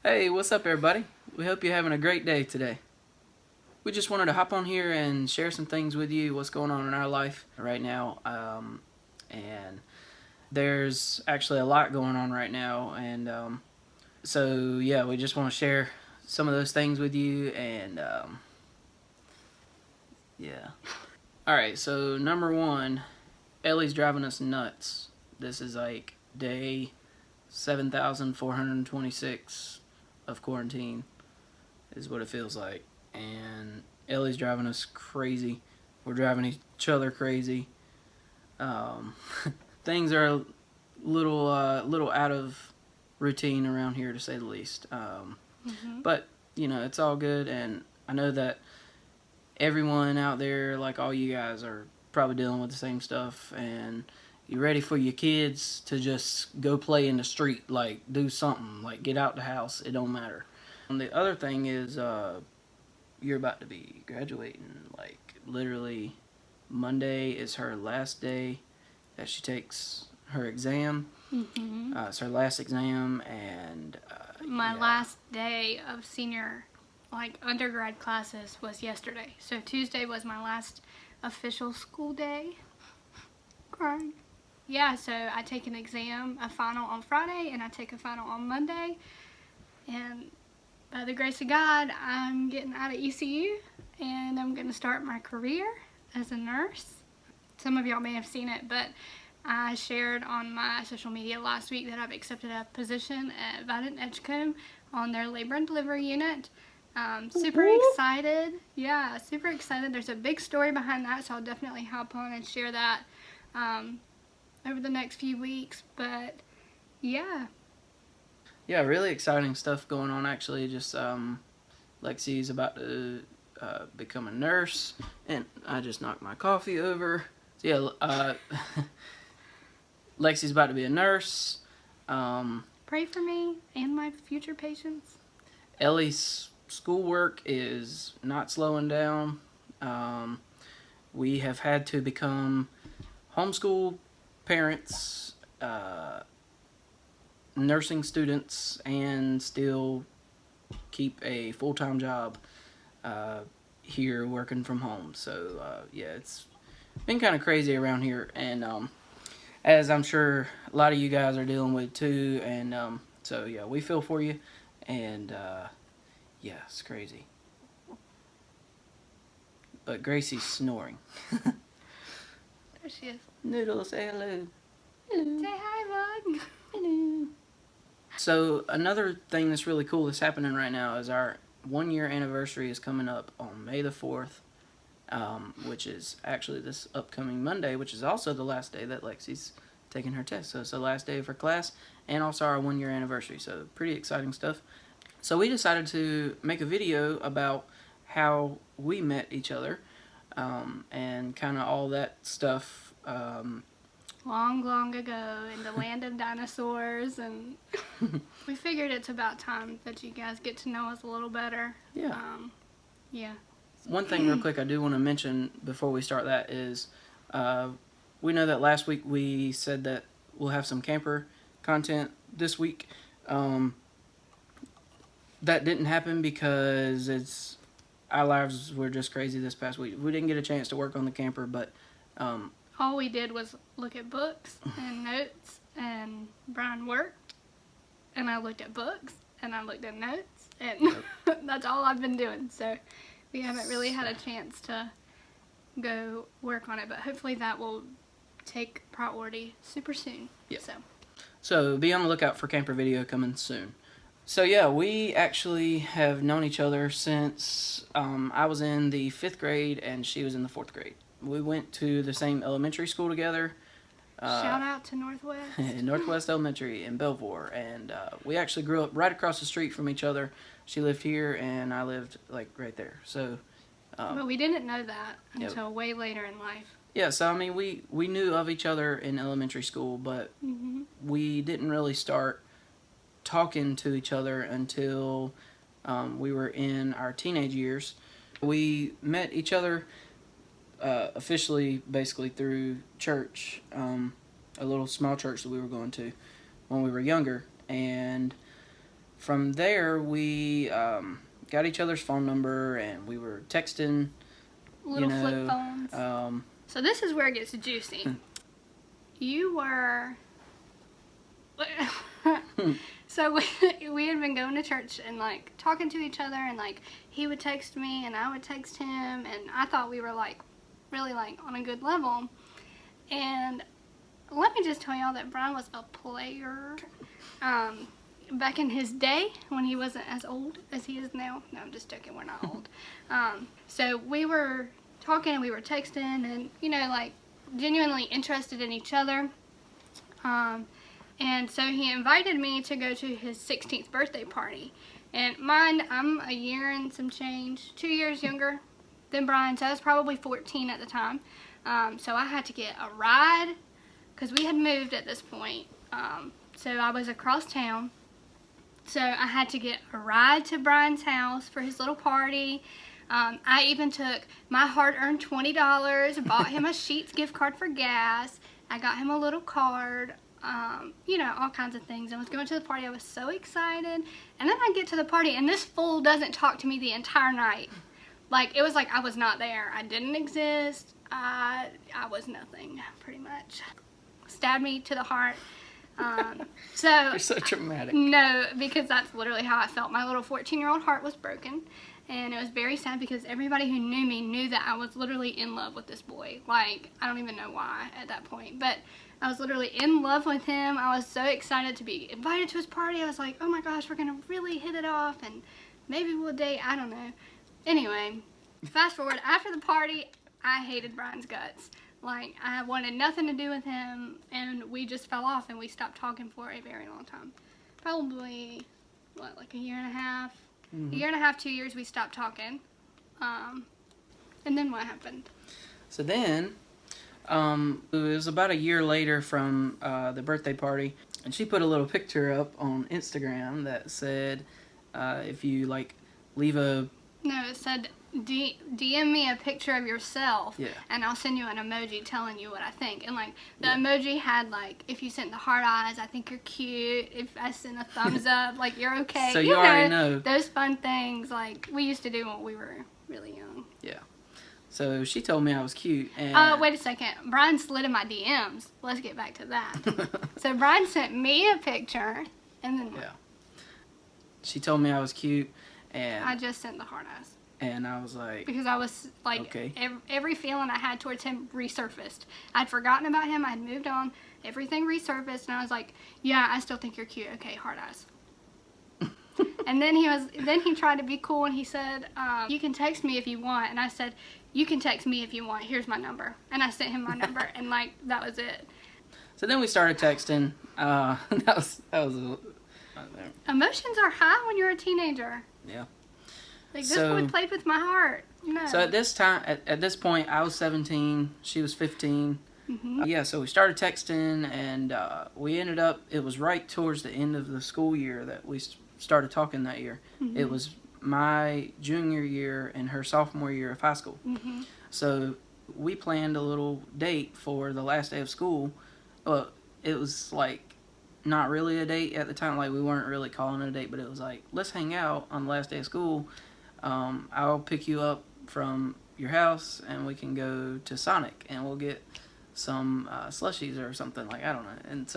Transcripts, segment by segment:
Hey, what's up everybody? We hope you're having a great day today. We just wanted to hop on here and share some things with you, what's going on in our life right now. And there's actually a lot going on right now. And so, yeah, we just want to share some of those things with you. And yeah. Alright, so number one, Ellie's driving us nuts. This is like day 7,426 of quarantine is what it feels like. And Ellie's driving us crazy. We're driving each other crazy. Things are a little out of routine around here, to say the least. But you know, it's all good, and I know that everyone out there, like all you guys, are probably dealing with the same stuff, and you're ready for your kids to just go play in the street, like do something, like get out the house. It don't matter. And the other thing is, you're about to be graduating. Like literally, Monday is her last day that she takes her exam. It's her last exam, and My last day of senior, undergrad classes was yesterday. So Tuesday was my last official school day. Crying. Yeah, so I take an exam, a final on Friday, and I take a final on Monday. And by the grace of God, I'm getting out of ECU, and I'm going to start my career as a nurse. Some of y'all may have seen it, but I shared on my social media last week that I've accepted a position at Vidant Edgecombe on their labor and delivery unit. Super excited. Yeah, super excited. There's a big story behind that, so I'll definitely hop on and share that over the next few weeks. But yeah. Yeah, really exciting stuff going on, actually. Just Lexi's about to become a nurse, and I just knocked my coffee over. So yeah, Lexi's about to be a nurse. Pray for me and my future patients. Ellie's schoolwork is not slowing down. We have had to become homeschool parents, nursing students, and still keep a full-time job here working from home. So yeah, it's been kind of crazy around here, and as I'm sure a lot of you guys are dealing with too. And so yeah, we feel for you, and yeah, it's crazy. But Gracie's snoring. There she is. Noodle, say hello. Hello. Say hi, Bug. Hello. So another thing that's really cool that's happening right now is our 1-year anniversary is coming up on May the 4th, which is actually this upcoming Monday, which is also the last day that Lexi's taking her test. So it's the last day of her class, and also our 1-year anniversary. So pretty exciting stuff. So we decided to make a video about how we met each other, and kind of all that stuff. Long ago in the land of dinosaurs, and we figured it's about time that you guys get to know us a little better. Yeah. Yeah. One thing real quick I do want to mention before we start that is, we know that last week we said that we'll have some camper content this week. That didn't happen because our lives were just crazy this past week. We didn't get a chance to work on the camper, but all we did was look at books and notes, and Brian worked, and I looked at books, and I looked at notes, and that's all I've been doing. So we haven't really had a chance to go work on it, but hopefully that will take priority super soon. Yeah. So be on the lookout for camper video coming soon. So yeah, we actually have known each other since I was in the 5th grade and she was in the 4th grade. We went to the same elementary school together. Shout out to Northwest. Northwest Elementary in Belvoir, and we actually grew up right across the street from each other. She lived here, and I lived like right there. So, but we didn't know that until way later in life. Yeah, so I mean, we knew of each other in elementary school, but we didn't really start talking to each other until we were in our teenage years. We met each other officially basically through church, a little small church that we were going to when we were younger, and from there, we got each other's phone number, and we were texting. Little flip phones. So this is where it gets juicy. You were... So we had been going to church and like talking to each other, and like he would text me and I would text him, and I thought we were like really like on a good level. And let me just tell y'all that Brian was a player. Back in his day when he wasn't as old as he is now. No, I'm just joking, we're not old. So we were talking and we were texting and, you know, like genuinely interested in each other. And so he invited me to go to his 16th birthday party. And mind, I'm a year and some change, 2 years younger than Brian, so I was probably 14 at the time. So I had to get a ride because we had moved at this point. So I was across town. So I had to get a ride to Brian's house for his little party. I even took my hard-earned $20, bought him a Sheetz gift card for gas. I got him a little card. You know, all kinds of things. I was going to the party. I was so excited. And then I get to the party, and this fool doesn't talk to me the entire night. Like, it was like I was not there. I didn't exist. I was nothing, pretty much. Stabbed me to the heart. So You're so dramatic. No, because that's literally how I felt. My little 14-year-old heart was broken. And it was very sad because everybody who knew me knew that I was literally in love with this boy. Like, I don't even know why at that point. But I was literally in love with him. I was so excited to be invited to his party. I was like, oh my gosh, we're going to really hit it off. And maybe we'll date. I don't know. Anyway, fast forward. After the party, I hated Brian's guts. Like, I wanted nothing to do with him. And we just fell off and we stopped talking for a very long time. Probably, what, like a year and a half? A year and a half, 2 years, we stopped talking. And then what happened? So then, it was about a year later from the birthday party, and she put a little picture up on Instagram that said, if you, like, leave a... No, it said, DM me a picture of yourself, Yeah. and I'll send you an emoji telling you what I think. And, like, the emoji had, like, if you sent the heart eyes, I think you're cute. If I sent a thumbs up, like, you're okay. So you already know. Those fun things, like, we used to do when we were really young. Yeah. So she told me I was cute, and... Wait a second. Brian slid in my DMs. Let's get back to that. So Brian sent me a picture, and then Yeah. She told me I was cute, and... I just sent the heart eyes. And I was like... Because I was, like, Okay. every feeling I had towards him resurfaced. I'd forgotten about him. I'd moved on. Everything resurfaced, and I was like, yeah, I still think you're cute. Okay, heart eyes. And then he tried to be cool, and he said, you can text me if you want. And I said, you can text me if you want. Here's my number. And I sent him my number, and, like, that was it. So then we started texting. That was Emotions are high when you're a teenager. Yeah. Like, this boy played with my heart. No. So at this point, I was 17. She was 15. Yeah, so we started texting, and we ended up, it was right towards the end of the school year that we started talking that year. It was my junior year and her sophomore year of high school. So we planned a little date for the last day of school. Well, it was like not really a date at the time. Like, we weren't really calling it a date, but it was like, let's hang out on the last day of school. I'll pick you up from your house, and we can go to Sonic, and we'll get some slushies or something, like, I don't know. And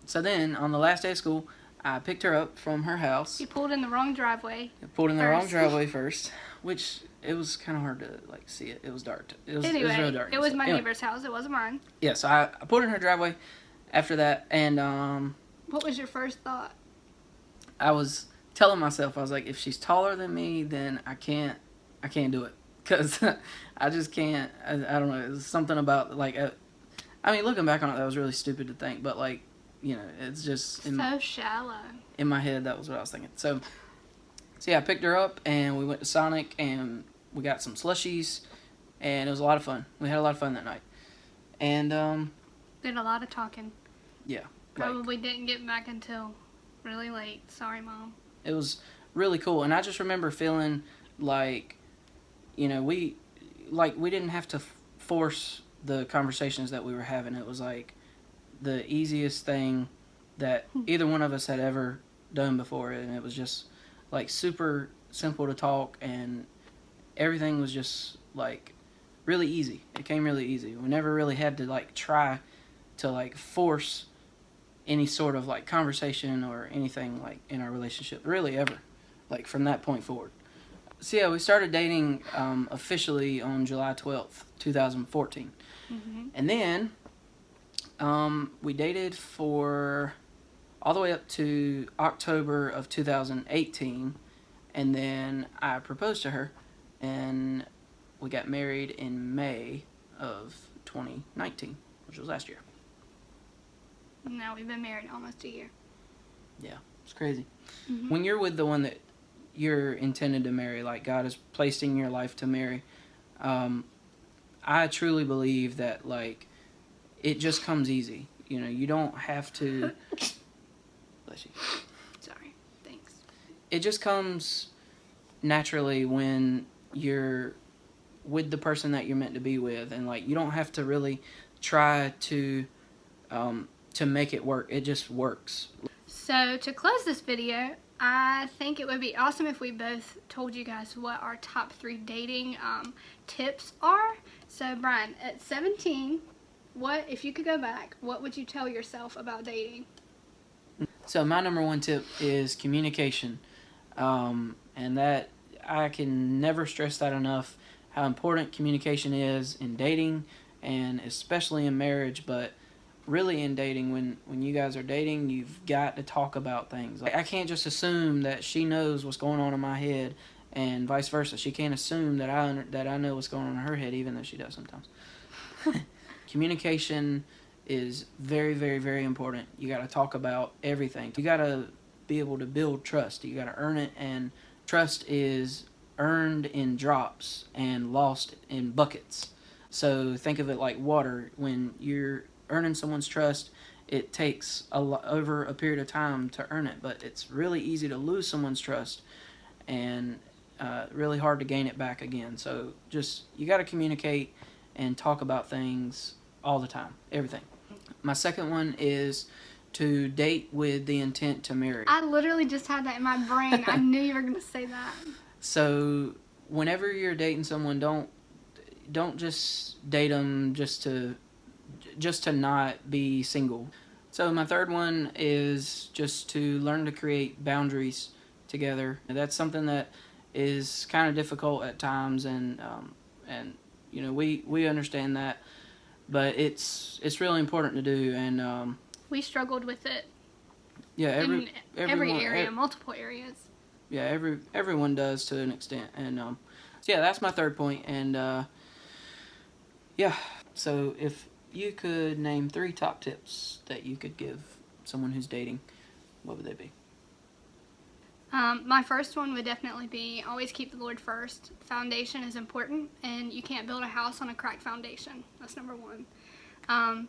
so then on the last day of school, I picked her up from her house. You pulled in the wrong driveway. Pulled in the wrong driveway first, which it was kind of hard to, like, see it. It was dark. It was really dark. It was my neighbor's house. It wasn't mine. Yeah, so I pulled in her driveway after that, and What was your first thought? I was telling myself, I was like, if she's taller than me, then I can't do it, because I just can't. I don't know. It's something about, like, I mean, looking back on it, that was really stupid to think, but, like, you know, it's just So shallow. In my head, that was what I was thinking. So yeah, I picked her up, and we went to Sonic, and we got some slushies, and it was a lot of fun. We had a lot of fun that night, and Did a lot of talking. Yeah, Probably didn't get back until really late. Sorry, Mom. It was really cool, and I just remember feeling like, you know, we didn't have to force the conversations that we were having. It was like the easiest thing that either one of us had ever done before, and it was just like super simple to talk, and everything was just like really easy. It came really easy. We never really had to like try to like force any sort of like conversation or anything like in our relationship, really ever, like from that point forward. So yeah, we started dating officially on July 12th, 2014. And then we dated for all the way up to October of 2018, and then I proposed to her, and we got married in May of 2019, which was last year. Now we've been married almost a year. Yeah, it's crazy. When you're with the one that you're intended to marry, like God has placed in your life to marry, I truly believe that like it just comes easy. You know, you don't have to. Bless you. Sorry. Thanks. It just comes naturally when you're with the person that you're meant to be with, and like you don't have to really try to make it work. It just works. So to close this video, I think it would be awesome if we both told you guys what our top 3 dating tips are. So Brian, at 17, what if you could go back, what would you tell yourself about dating? So my number 1 tip is communication, and that I can never stress that enough, how important communication is in dating, and especially in marriage, but really in dating. When you guys are dating, you've got to talk about things. Like, I can't just assume that she knows what's going on in my head, and vice versa. She can't assume that I know what's going on in her head, even though she does sometimes. Communication is very, very, very important. You got to talk about everything. You got to be able to build trust. You got to earn it, and trust is earned in drops and lost in buckets. So think of it like water. When you're earning someone's trust, it takes over a period of time to earn it, but it's really easy to lose someone's trust, and really hard to gain it back again. So just, you got to communicate and talk about things all the time, everything. My second one is to date with the intent to marry. I literally just had that in my brain. I knew you were going to say that. So whenever you're dating someone, don't just date them just to not be single. So my third one is just to learn to create boundaries together. That's something that is kind of difficult at times, and you know, we understand that, but it's really important to do. And we struggled with it. Yeah, in every area, multiple areas. Yeah, everyone does to an extent, and so yeah, that's my third point. And yeah, so if you could name 3 top tips that you could give someone who's dating, what would they be? My first one would definitely be always keep the Lord first. Foundation is important, and you can't build a house on a cracked foundation. That's number 1.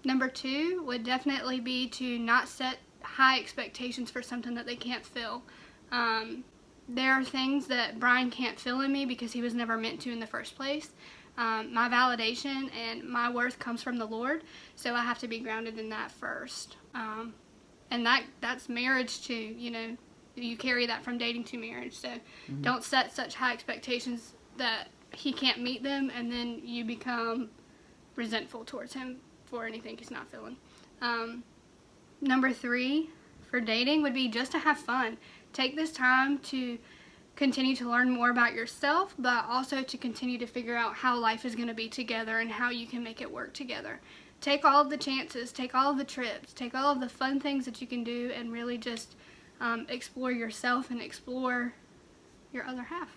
Number 2 would definitely be to not set high expectations for something that they can't fill. There are things that Brian can't fill in me because he was never meant to in the first place. My validation and my worth comes from the Lord, so I have to be grounded in that first. And that's marriage too, you know. You carry that from dating to marriage, so don't set such high expectations that he can't meet them, and then you become resentful towards him for anything he's not feeling. Number 3 for dating would be just to have fun. Take this time to continue to learn more about yourself, but also to continue to figure out how life is going to be together and how you can make it work together. Take all of the chances, take all of the trips, take all of the fun things that you can do, and really just explore yourself and explore your other half.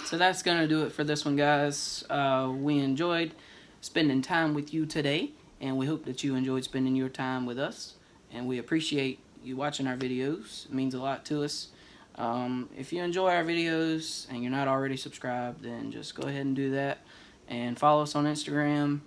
So that's going to do it for this one, guys. We enjoyed spending time with you today, and we hope that you enjoyed spending your time with us, and we appreciate you watching our videos. It means a lot to us. If you enjoy our videos and you're not already subscribed, then just go ahead and do that, and follow us on Instagram,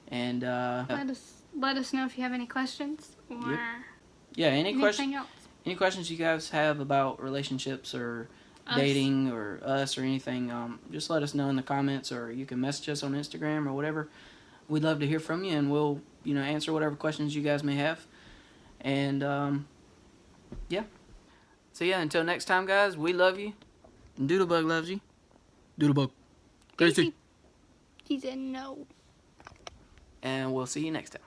and let us know if you have any questions or yeah, anything else. Any questions you guys have about relationships or dating or us or anything, just let us know in the comments, or you can message us on Instagram or whatever. We'd love to hear from you, and we'll answer whatever questions you guys may have. And yeah. So yeah, until next time, guys, we love you. And Doodlebug loves you. Doodlebug. Casey. He said no. And we'll see you next time.